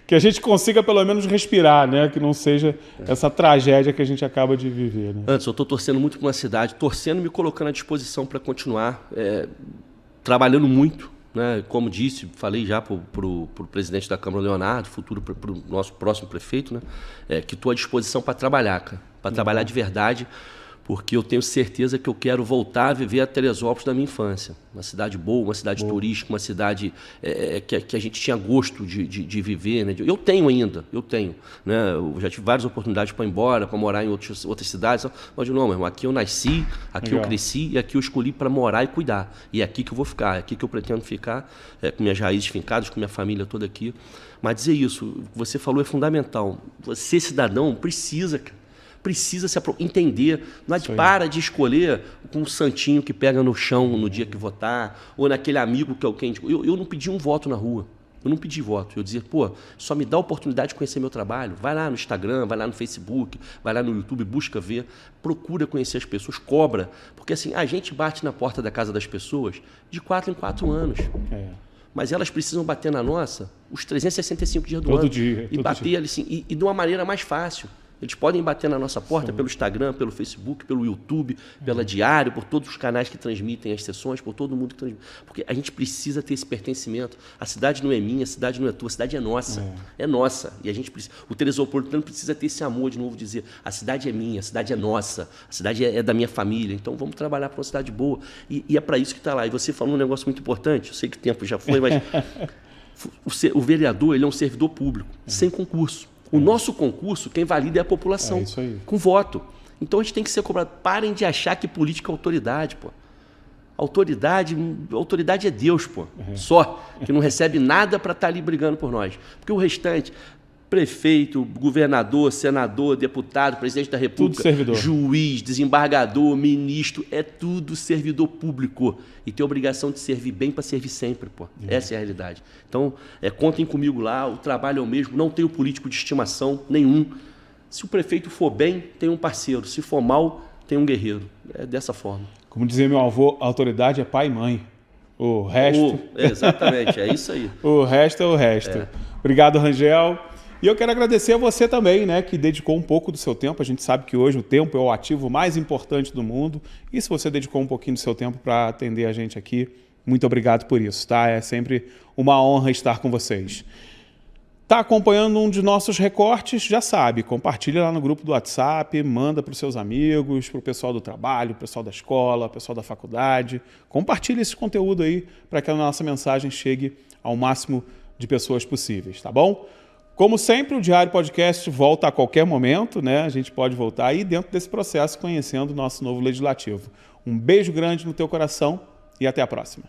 que a gente consiga pelo menos respirar, né? Que não seja essa tragédia que a gente acaba de viver. Né? Antes, eu estou torcendo muito para uma cidade, torcendo e me colocando à disposição para continuar trabalhando muito. Né? Como disse, falei já para o presidente da Câmara, Leonardo, futuro para o nosso próximo prefeito, né? Que estou à disposição para trabalhar, cara, para trabalhar de verdade, porque eu tenho certeza que eu quero voltar a viver a Teresópolis da minha infância. Uma cidade boa, uma cidade turística, uma cidade que a gente tinha gosto de viver. Né? Eu tenho ainda. Né? Eu já tive várias oportunidades para ir embora, para morar em outras cidades. Mas não, meu irmão, aqui eu nasci, aqui eu cresci e aqui eu escolhi para morar e cuidar. E é aqui que eu vou ficar, é aqui que eu pretendo ficar, com minhas raízes fincadas, com minha família toda aqui. Mas dizer isso, o que você falou é fundamental. Você, cidadão, precisa se entender, não é para de escolher com um santinho que pega no chão no dia que votar, ou naquele amigo que alguém... Eu não pedi um voto na rua, eu não pedi voto, eu dizia, só me dá a oportunidade de conhecer meu trabalho, vai lá no Instagram, vai lá no Facebook, vai lá no YouTube, busca ver, procura conhecer as pessoas, cobra, porque assim, a gente bate na porta da casa das pessoas de 4 em 4 anos. Mas elas precisam bater na nossa os 365 dias do ano. Dia, e bater ali, assim, e de uma maneira mais fácil. Eles podem bater na nossa porta pelo Instagram, pelo Facebook, pelo YouTube, pela Diário, por todos os canais que transmitem as sessões, por todo mundo que transmite. Porque a gente precisa ter esse pertencimento. A cidade não é minha, a cidade não é tua, a cidade é nossa. É nossa. E a gente precisa... O teresopolitano precisa ter esse amor, de novo, dizer, a cidade é minha, a cidade é nossa, a cidade é da minha família. Então vamos trabalhar para uma cidade boa. E é para isso que está lá. E você falou um negócio muito importante, eu sei que o tempo já foi, mas o vereador, ele é um servidor público, sem concurso. O nosso concurso, quem valida é a população, isso aí. Com voto. Então a gente tem que ser cobrado. Parem de achar que política é autoridade, pô. Autoridade é Deus, pô. Só, que não recebe nada para estar ali brigando por nós. Porque o restante, prefeito, governador, senador, deputado, presidente da República, juiz, desembargador, ministro, é tudo servidor público. E tem a obrigação de servir bem para servir sempre, pô. Essa é a realidade. Então, contem comigo lá, o trabalho é o mesmo, não tenho político de estimação nenhum. Se o prefeito for bem, tem um parceiro. Se for mal, tem um guerreiro. É dessa forma. Como dizia meu avô, a autoridade é pai e mãe. O resto... Exatamente, é isso aí. O resto é o resto. Obrigado, Rangel. E eu quero agradecer a você também, né, que dedicou um pouco do seu tempo. A gente sabe que hoje o tempo é o ativo mais importante do mundo. E se você dedicou um pouquinho do seu tempo para atender a gente aqui, muito obrigado por isso, tá? É sempre uma honra estar com vocês. Tá acompanhando um de nossos recortes? Já sabe, compartilha lá no grupo do WhatsApp, manda para os seus amigos, para o pessoal do trabalho, o pessoal da escola, o pessoal da faculdade. Compartilha esse conteúdo aí para que a nossa mensagem chegue ao máximo de pessoas possíveis, tá bom? Como sempre, o Diário Podcast volta a qualquer momento, né? A gente pode voltar aí dentro desse processo conhecendo o nosso novo legislativo. Um beijo grande no teu coração e até a próxima.